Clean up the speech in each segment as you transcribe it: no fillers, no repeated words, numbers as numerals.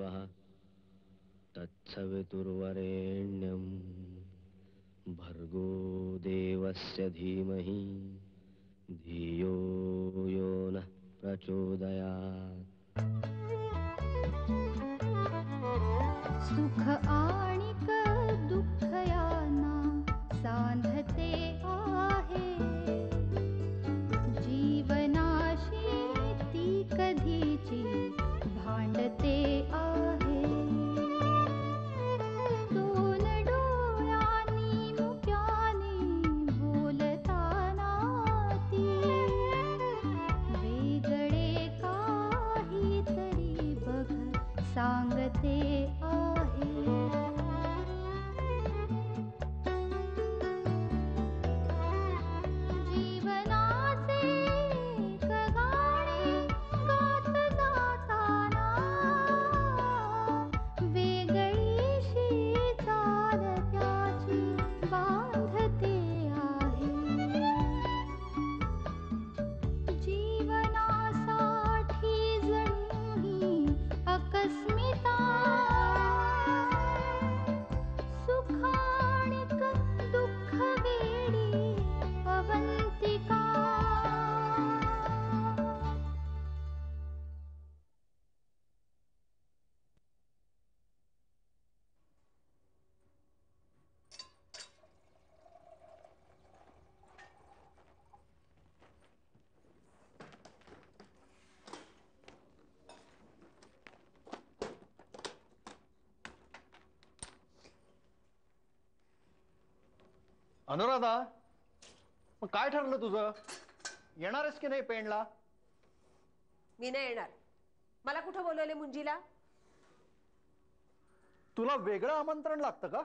स्वाहा तत्सवितुर्वरेण्यं भर्गो देवस्य धीमहि धियो यो नः प्रचोदयात्। सुख आणिक दुःख यांना सांधते आहे, जीवनाशी ती कधीची भांडते आहे. दोन डोळ्यांनी मुक्याने बोलताना ती वेगळे काहीतरी बघ सांगते आहे. जीवनाचे गाणे गात जाताना वेगळीशी चाल त्याची बांधते आहे. जीवनासाठी जणू ही अकस्मिता सुखाणिक दुःख वेडी अवंतिका. अनुराधा, मग काय ठरलं तुझं? येणार आहेस की नाही पेणला? मी नाही येणार. मला कुठं बोलवले मुंजीला? तुला वेगळं आमंत्रण लागतं का?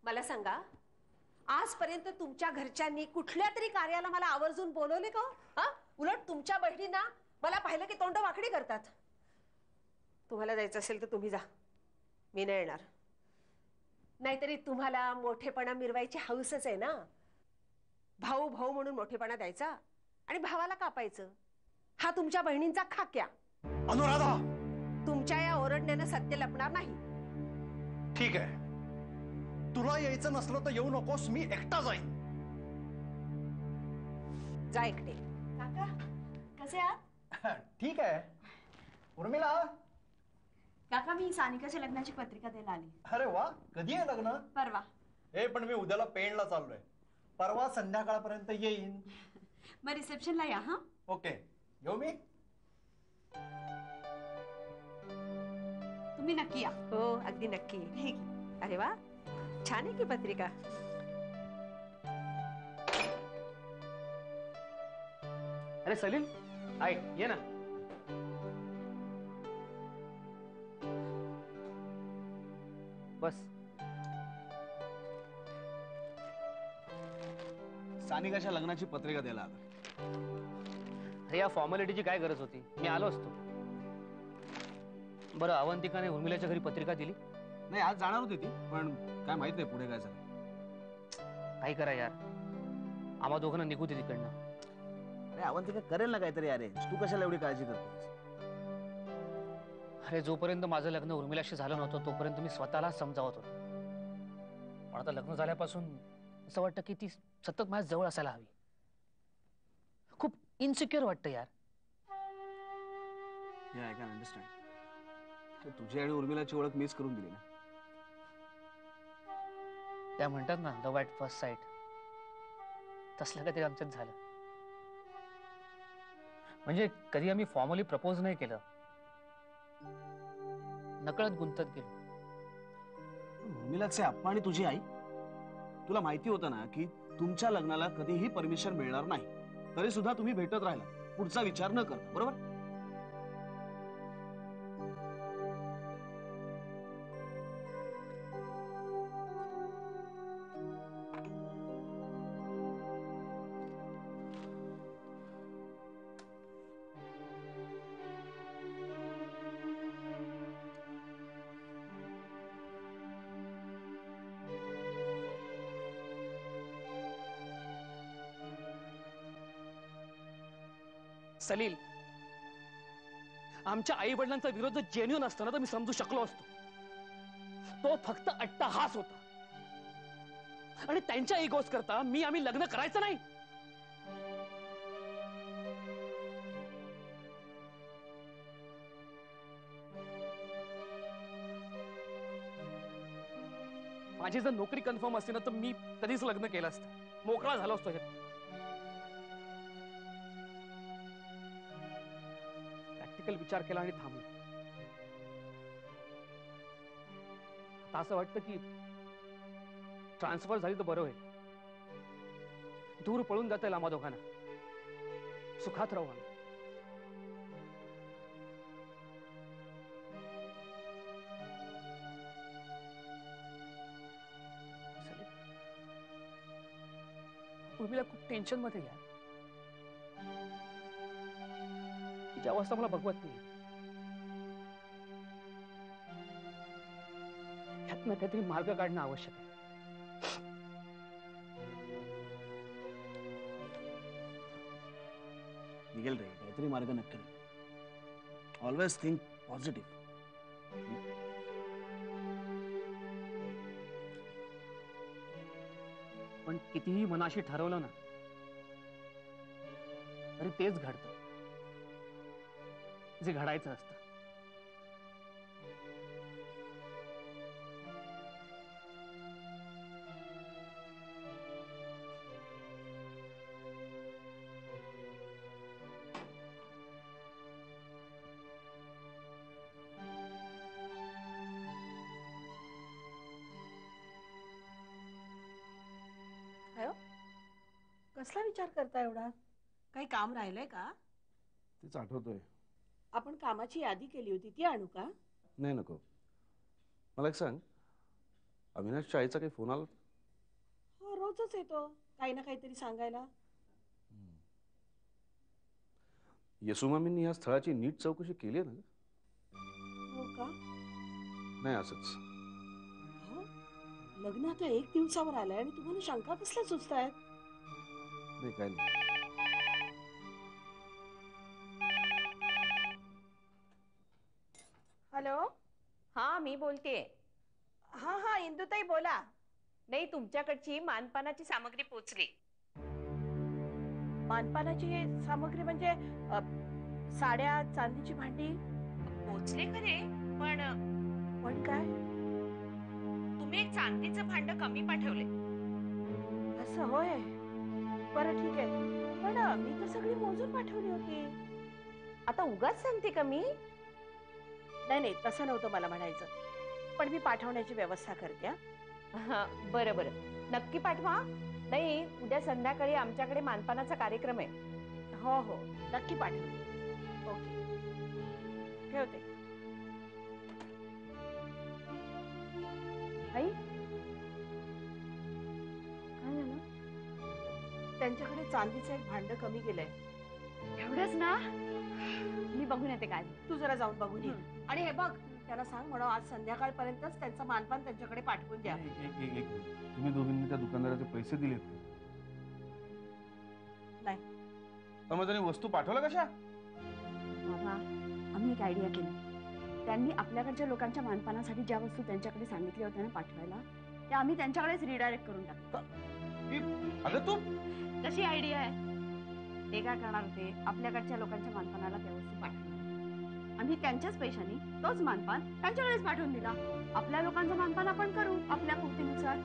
मला सांगा, आजपर्यंत तुमच्या घरच्यांनी कुठल्या तरी कार्याला मला आवर्जून बोलवले का? हा, उलट तुमच्या बहिणींना मला पाहिलं की तोंड वाकडी करतात. तुम्हाला जायचं असेल तर तुम्ही जा, मी नाही येणार. नाहीतरी तुम्हाला मोठेपणा मिरवायची हौसच आहे ना. भाऊ भाऊ म्हणून मोठेपणा द्यायचा आणि भावाला कापायचं, हा तुमच्या बहिणींचा खाक्या. अनुराधा, तुमच्या या ओरडण्यानं सत्य लपणार नाही. ठीक आहे, तुला यायचं नसलं तर येऊ नकोस, मी एकटा जाईन. जा एकटे. काका कसे आहात? ठीक आहे. उर्मिला, काका मी सानिकाच्या लग्नाची पत्रिका द्यायला आली. अरे वा, कधी आहे लग्न? परवा. पण मी उद्याला पेणला चाललोय. परवा संध्याकाळपर्यंत येईन. मग रिसेप्शनला या. हा, ओके, येऊ मी? तुम्ही नक्की या. हो, अगदी नक्की. ठीक आहे. अरे वा, छान आहे की पत्रिका. अरे सलील, आय ये ना. बस. सानिकाच्या लग्नाची पत्रिका द्यायला आलो. अरे या फॉर्मॅलिटीची काय गरज होती? मी आलो असतो. बरं, अवंतिकाने उर्मिलाच्या घरी पत्रिका दिली? नाही, आज जाणार होती ती, पण काय माहित नाही पुढे काय झालं. काही करा यार, आम्हा दोघांना निघू दे तिकडनं. अरे अवंतिका करेल ना काहीतरी. अरे तू कशाला एवढी काळजी करतोस? अरे जोपर्यंत माझं लग्न उर्मिलाशी झालं नव्हतं तोपर्यंत मी स्वतःला समजावत होतो. पण आता लग्न झाल्यापासून असं वाटतं की ती सतत माझ्या जवळ असायला हवी. खूप इन्सिक्युअर वाटतं यार. I can understand. तुझी आणि उर्मिलाची ओळख मिस करून दिली ना. त्या म्हणतात ना, लव्ह ॲट फर्स्ट साईट, तसलं काहीतरी आमच्यात झालं. म्हणजे कधी आम्ही फॉर्मली प्रपोज नाही केलं, नकळत गुंतत गेलो. उर्मिलाचे आप्पा आणि तुझी आई, तुला माहिती होतं ना की तुमच्या लग्नाला कधीही परमिशन मिळणार नाही, तरी सुद्धा तुम्ही भेटत राहिला पुढचा विचार न करता, बरोबर? सलील, आमच्या आई वडिलांचा विरोध जर जेन्युन असतो ना तर मी समजू शकलो असतो. तो फक्त अट्टहास होता. आणि त्यांच्या इगोस करता आम्ही लग्न करायचं नाही. माझी जर नोकरी कन्फर्म असते ना तर मी कधीच लग्न केलं असतं. मोकळा झालो असतो. प्रॅक्टिकल विचार केला आणि थांबलो. आता असं वाटतं की ट्रान्सफर झाली तर बरं होईल. दूर पळून जाता येईल आम्हा दोघांना. सुखात राहू आम्ही. उर्मिला खूप टेन्शन मध्ये घ्या. तिची अवस्था मला बघवत नाही. ह्यातनं काहीतरी मार्ग काढणं आवश्यक आहे. निघेल रे, काहीतरी मार्ग नक्की. Always think positive. पण कितीही मनाशी ठरवलं ना तरी तेच घडतं जे घडायचं असतं. कसला विचार करता एवढा? काही काम राहिलंय का? तेच आठवतोय. आपण कामाची यादी केली होती ती आणू का? नाही नको. मला एक सांग, अविनाशच्या आईचा काही फोन आला? हो, रोजच येतो काही ना काहीतरी सांगायला. येसुमामींनी या स्थळाची नीट चौकशी केली आहे ना? हो का? नाही असंच. हो, लग्न आता 1 दिवसावर आलंय आणि तुम्हाला शंका कसल्या सुचतायत? नाही काय नाही. हॅलो. हा, मी बोलतेय. हा हा, इंदुताई बोला. नाही, तुमच्याकडची मानपानाची सामग्री पोचली. मानपानाची सामग्री म्हणजे साड्या, चांदीची भांडी पोचले खरे, पण काय? तुम्ही एक चांदीचं भांड कमी पाठवले. असं होय? बरं ठीक आहे. पण मी तर सगळी मोजून पाठवली होती. आता उगाच सांगते का मी? नाही नाही, तसं नव्हतं मला म्हणायचं. पण मी पाठवण्याची व्यवस्था करते. हा, बरं बरं, नक्की पाठवा. नाही, उद्या संध्याकाळी आमच्याकडे मानपानाचा कार्यक्रम आहे. हो हो, नक्की पाठवते. ओके, ठेवते. आई, काय झालं? त्यांच्याकडे चांदीचं एक भांड कमी गेलंय. एवढंच ना? मी बघून येते काय. तू जरा जाऊन बघून ये. आणि हे बघ, त्यांना सांग म्हणून आज संध्याकाळपर्यंतच त्यांचं मानपान त्यांच्याकडे पाठवून द्या. एक तुम्ही दोघींनी त्या दुकानदाराचे पैसे दिलेत? नाही. मग त्यांनी वस्तू पाठवल्या कशा? बाबा, आम्ही एक आयडिया केली. त्यांनी आपल्याकडच्या लोकांच्या मानपानासाठी ज्या वस्तू त्यांच्याकडे सांगितल्या होत्या ना पाठवायला, त्या आम्ही त्यांच्याकडेच रिडायरेक्ट करून टाकतो. अगं तू कशी आयडिया आहे? ते काय करणार होते, आपल्याकडच्या लोकांच्या मानपानाला त्या वस्तू पाठवल्या. आम्ही त्यांच्याच पैशाने तोच मानपान त्यांच्याकडेच पाठवून दिला. आपल्या लोकांचं मानपान आपण करू आपल्या कुवतीनुसार.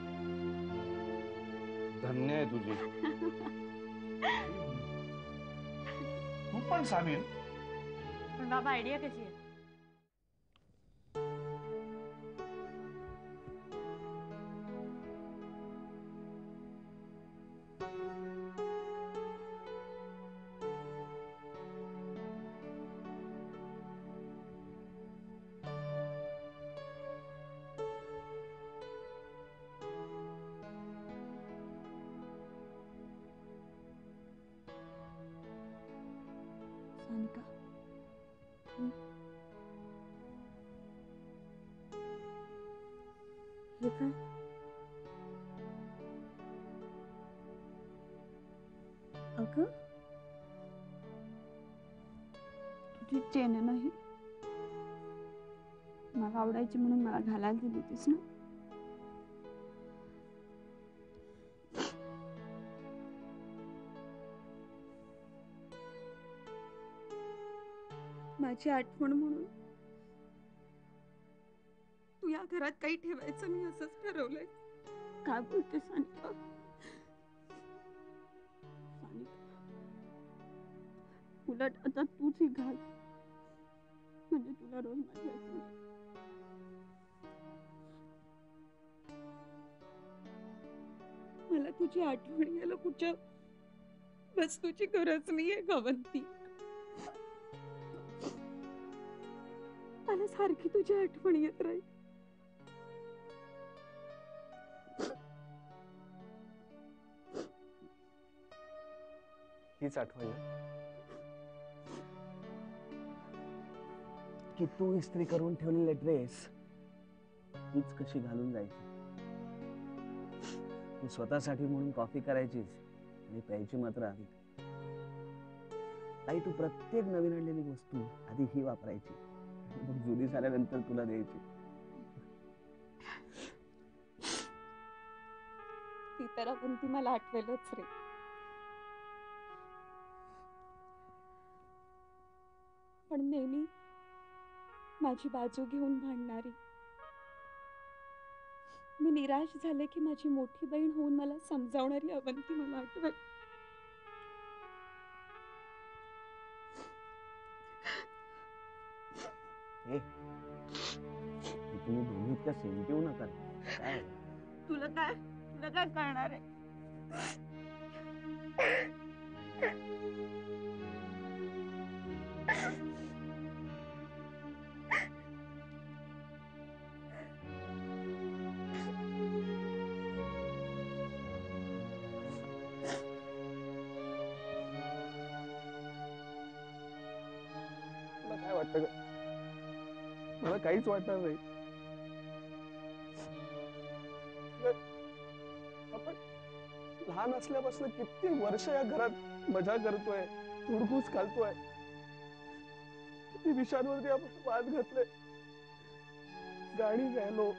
धन्य आहे तुझी. तू पण सामील. पण बाबा, आयडिया कशी आहे? सानिका, हे काय? अगं, तुझी चेन नाही, मला आवडायची म्हणून मला घालायला दिली होतीस ना. माझी आठवण म्हणून तू या घरात काही ठेवायचं मी असंच ठरवलंय. काय बोलते सानिका? उलट आता तूच ही घाल, म्हणजे तुला रोज माझी आठवण येईल. मला तुझी आठवण यायला कुठच्या वस्तूची गरज नाहीये गवंती. मला सारखी तुझी आठवण येत राहील. हीच आठवण आहे की तू इस्त्री करून ठेवलेले ड्रेस हीच कशी घालून जायची. तू स्वतःसाठी म्हणून कॉफी करायचीस आणि प्यायची मात्र आधी. ताई, तू प्रत्येक नवीन आणलेली वस्तू आधी ही वापरायची, मग जुनी झाल्यानंतर तुला द्यायची. ती तर आपण ती मला आठवेलच रे. पण नेहमी माझी बाजू घेऊन भांडणारी, मी निराश झाले की माझी मोठी बहीण होऊन मला समजावणारी अवंती मला आठवेल. तुम्ही दोन्ही इतक्या सेन्सिटिव्ह नका. काय तुला काय कळणार आहे? तुला काय वाटतं ग? मला काहीच वाटणार नाही. आपण लहान असल्यापासून किती वर्ष या घरात मजा करतोय, धुडकूस घालतोय. किती विषयांवरती आपण वाद घातले, गाणी गायलो,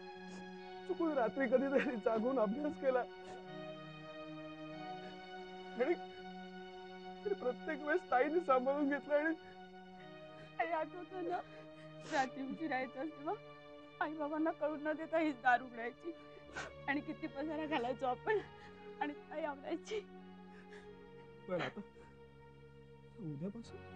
चुकून रात्री कधीतरी जागून अभ्यास केला. आणि प्रत्येक वेळेस ताईने सांभाळून घेतलं. आणि आठवत ना, रात्री उशिरायचं असते मग आई बाबांना कळून न देता हीच दार उघडायची आणि किती पसारा घालायचो आपण आणि ताई आवडायची. पण आता उद्यापासून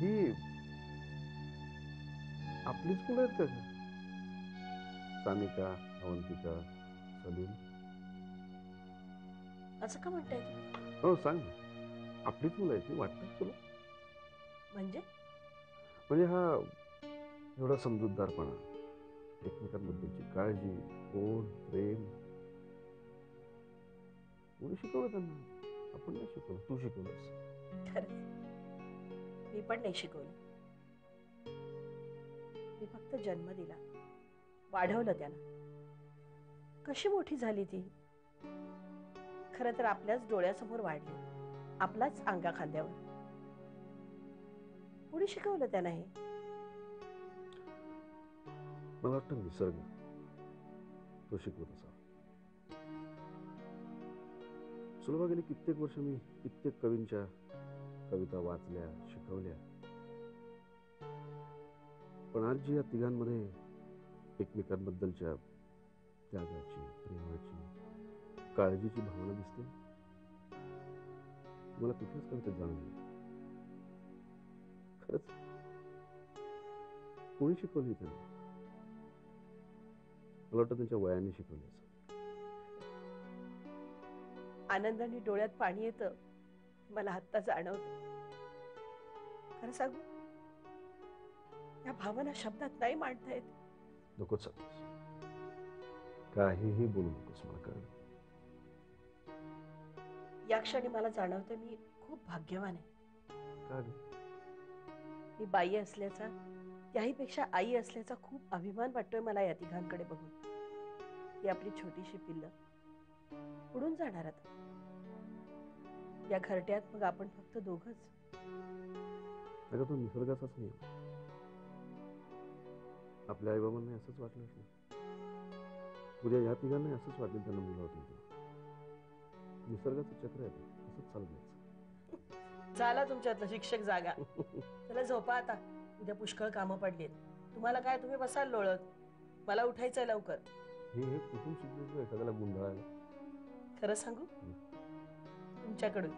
ही आपलीच मुलं आहेत का? सानिका, अवंतिका, सलील. असं का म्हणताय तुम्ही? हो, सांग ना. आपलीच मुलं आहेत, वाटतात तुला? म्हणजे हा एवढा समजूतदारपणा, एकमेकांबद्दलची काळजी, ओढ, प्रेम कोणी शिकवलं त्यांना? आपण नाही शिकवलं, तू शिकवलंस. खरंच मी पण नाही शिकवलं. मी फक्त जन्म दिला, वाढवलं त्याला. कशी मोठी झाली ती, खरं तर आपल्याच डोळ्यासमोर वाढली, आपलाच अंगा खांद्यावर. कोणी शिकवलं त्याला हे? मला वाटतं निसर्ग तो शिकवत असा. सुलभा, गेली कित्येक वर्ष मी कित्येक कवींच्या कविता वाचल्या, शिकवल्या. पण आज जी या तिघांमध्ये एकमेकांबद्दलच्या त्यागाची, प्रेमाची, काळजीची भावना दिसते, मला कुठल्याच कवितेत जाणवली. खरंच कोणी शिकवली त्यांना? मला वाटतं त्यांच्या वयाने शिकवली असं. आनंदाने डोळ्यात पाणी येतं, मला आत्ता जाणवतं. खरं सांगू, या भावना शब्दात नाही मांडता येत. नकोच सांगूस, काहीही बोलू नकोस, मला कळलं. या क्षणी मला जाणवतं मी खूप भाग्यवान आहे. का ग? मी बाई असल्याचा, त्याहीपेक्षा आई असल्याचा खूप अभिमान वाटतोय मला या तिघांकडे बघून. ही आपली छोटीशी पिल्लं उडून जाणार आता. या घरट्यात मग आपण फक्त दोघच. अगं तो निसर्गाचाच नाही. आपल्या आईबाबांना असंच वाटलं असलं. उद्या या तिघांना असंच वाटेल त्यांना मुलं होतील तेव्हा. निसर्गाचं चक्र आहे ते, असंच चालवायचं. झाला तुमच्यातलं शिक्षक जागा. चला झोपा आता, उद्या पुष्कळ कामं पडलीत. तुम्हाला काय, तुम्ही बसाल लोळत. मला उठायचंय लवकर. हे कुठून शिकलो तू एखाद्याला गुंडाळायला? खरं सांगू, तुमच्याकडून.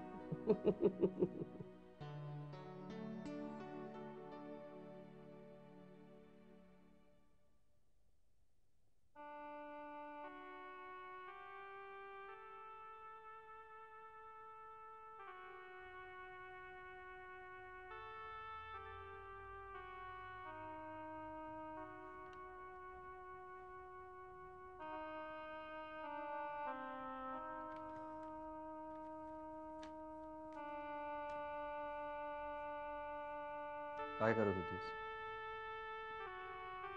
काय करत होतीस?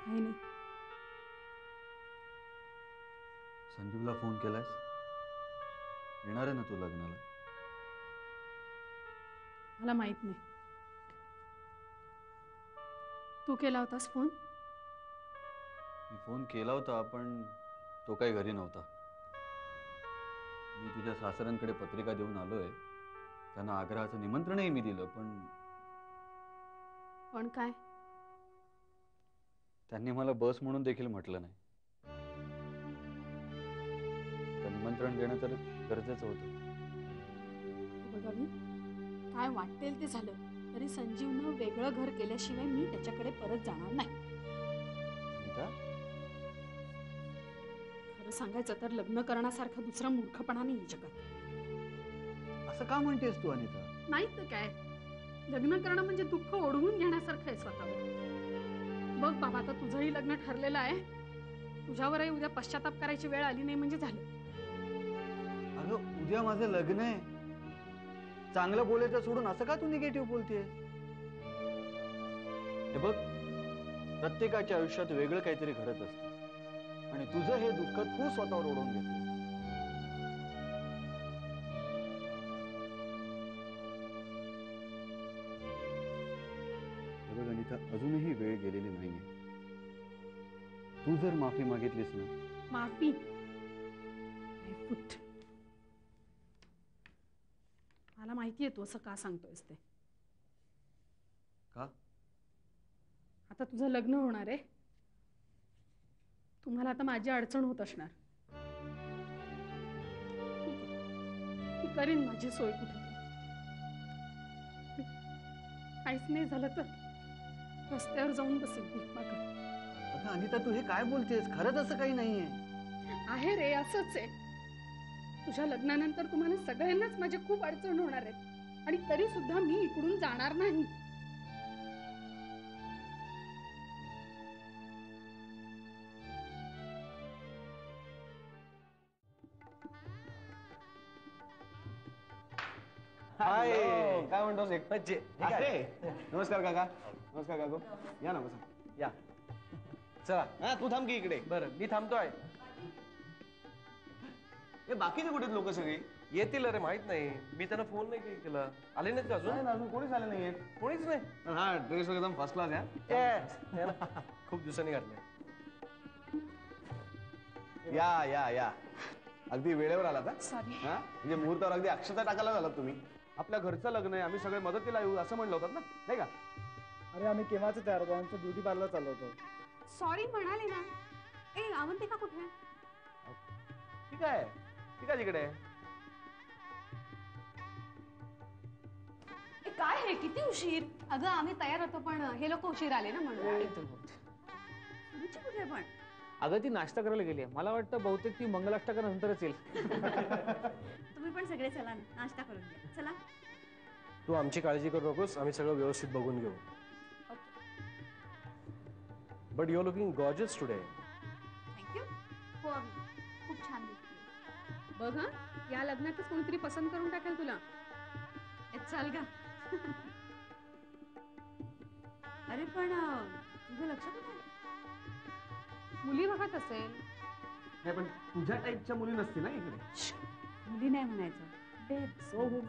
काही नाही. संजीवला फोन केलायस? येणार आहे ना तू लग्नाला? मला माहित नाही. तू केला होतास फोन? मी फोन केला होता पण तो काही घरी नव्हता. मी तुझ्या सासऱ्यांकडे पत्रिका देऊन आलोय. त्यांना आग्रहाचं निमंत्रणही मी दिलं पण काय? त्यांनी मला बस म्हणून देखील म्हटलं नाही. तर निमंत्रण देणं तर गरजेचं होतं. बघा मी काय वाटेल ते झालं तरी संजीवनं वेगळं घर केल्याशिवाय मी त्याच्याकडे परत जाणार नाही. नीता, खरं सांगायचं तर लग्न करण्यासारखा दुसरा मूर्खपणा नाही जगात. असं का म्हणतेस तू अनिता? नाही तर काय, लग्न करणं म्हणजे दुःख ओढवून घेण्यासारखं आहे स्वतःवर. बघ बाबा, आता तुझंही लग्न ठरलेलं आहे. तुझ्यावरही उद्या पश्चाताप करायची वेळ आली नाही म्हणजे झालं. अगं उद्या माझं लग्न आहे. चांगलं बोलायचं सोडून असं का तू निगेटिव्ह बोलतेस? हे बघ, प्रत्येकाच्या आयुष्यात वेगळं काहीतरी घडत असतं आणि तुझं हे दुःख तू स्वतःवर ओढवून घेतलं. हे बघ अनिता, अजूनही वेळ गेलेली नाहीये. तू जर माफी मागितलीस ना. माफी? मला माहितीये तू असं का सांगतोयस ते. का? आता तुझं लग्न होणार आहे. तुम्हाला आता माझी अडचण होत असणार. मी करीन माझी सोय कुठे. काहीच नाही झालं तर रस्त्यावर जाऊन बसेल भीक मागत. अगं अनिता, तू हे काय बोलतेस? खरंच असं काही नाहीये. आहे रे, असंच आहे. तुझ्या लग्नानंतर तुम्हाला सगळ्यांनाच माझे खूप अडचण होणार आहे आणि तरी सुद्धा मी इकडून जाणार नाही. हाय, काय म्हणतोस? एक नमस्कार काका. नमस्कार काकू. या ना बसा. या. चला. हा, तू थांब की इकडे. बरं, मी थांबतोय. हे बाकीचे कुठे लोक सगळे? येतील अरे, माहित नाही. मी त्यांना फोन नाही केला. आले नाहीत का अजून? अजून कोणीच आले नाहीये. कोणीच नाही. हा, ड्रेस एकदम फर्स्ट क्लास आहे. खूप दिवसांनी घातले. या या या, अगदी वेळेवर आला का? सॉरी. हा, म्हणजे मुहूर्तावर अगदी अक्षता टाकायला झालात तुम्ही. आपल्या घरचं लग्न आहे, आम्ही सगळे मदतीला येऊ असं म्हणलं होतात ना, नाही का? अरे आम्ही केव्हाच तयार होतो. आमचं ब्युटी पार्लर चालवतो. सॉरी म्हणाले ना. ए, अवंतिका कुठे आहे? ठीक आहे, ठीक आहे तिकडे. काय हे, किती उशीर? अगं आम्ही तयार होतो पण हे लोक उशीर आले ना म्हणून. रुची कुठे आहे पण? अगं ती नाश्ता करायला गेली आहे. मला वाटतं बहुतेक ती मंगलाष्टकानंतरच येईल. तुम्ही पण सगळे चला ना, नाश्ता करून घ्या. चला. तू आमची काळजी करू नकोस. आम्ही सगळं व्यवस्थित बघून घेऊ. But you are looking gorgeous today. Thank you. हो, खूप छान दिसते. बघ हा, या लग्नातच कोणीतरी पसंत करून टाकेल तुला. चाल का? अरे पण तुझं लक्ष कुठे आहे? मुली बघत असेल. नाही पण तुझ्या टाईपच्या मुली नसतील ना इकडे. मुली नाही म्हणायचं, babes. हो हो.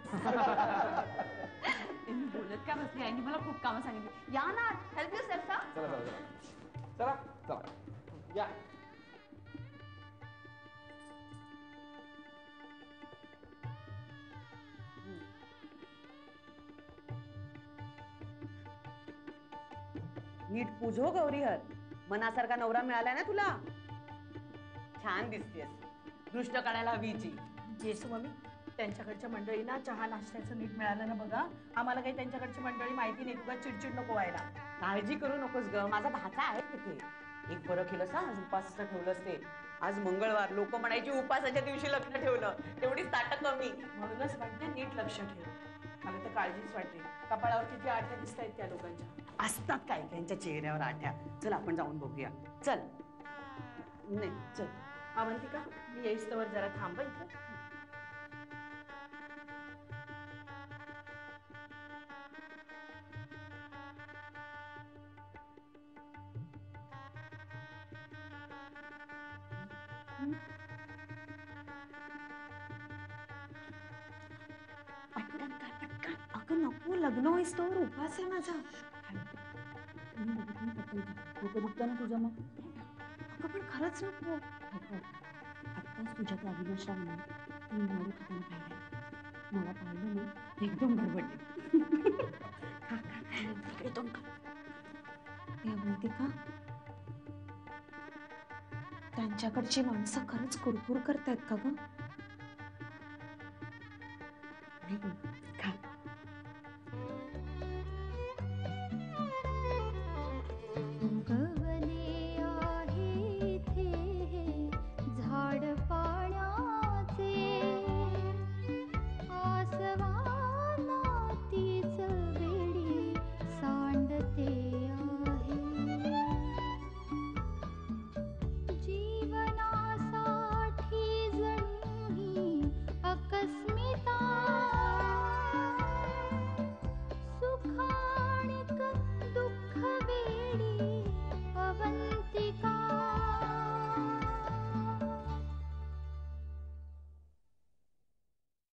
मी बोलत का बसली, आणि मला खूप कामं सांगितली. या ना, हेल्प यू सेल्फ. चला चला चला चला चला या. नीट पूजो गौरीहर, मनासारखा नवरा मिळालाय ना तुला. छान दिसतेस, दृष्ट काढायला हवीची. जेसू मम्मी, त्यांच्याकडच्या मंडळींना चहा नाश्त्याचं नीट मिळालं ना बघा. आम्हाला काही त्यांच्याकडची मंडळी माहिती नाही, तुला चिडचिड नको व्हायला. काळजी करू नकोस ग, माझा भाचा आहे तिथे. एक बरं केलंस हा, आज उपासाचं ठेवलंस ते. आज मंगळवार, लोक म्हणायची उपासाच्या दिवशी लग्न ठेवलं, तेवढीच ताटं कमी. म्हणूनच म्हणते नीट लक्ष ठेव. मला तर काळजीच वाटते, कपाळावर किती आठ्या दिसत आहेत त्या लोकांच्या. असतात काय त्यांच्या चेहऱ्यावर आठ्या. चल आपण जाऊन बघूया. चल. नाही चल. अवंतिका, मी येईस तवर जरा थांब इथं. पटकन कर, पटकन. अगं नको, लग्न होईस तोवर उपास आहे माझा. डोकं दुखतं ना तुझं मग. अगं पण खरंच नको. आत्ताच तुझ्या त्या अविनाशला म्हणा, मी मोडू खाताना पाहिलं. मला पाहिलं ना एकदम गडबडली. खा खा खा, इकडे तोंड खा. हे म्हणते का, त्यांच्याकडची माणसं खरंच कुरकुर करतायत का ग? नाही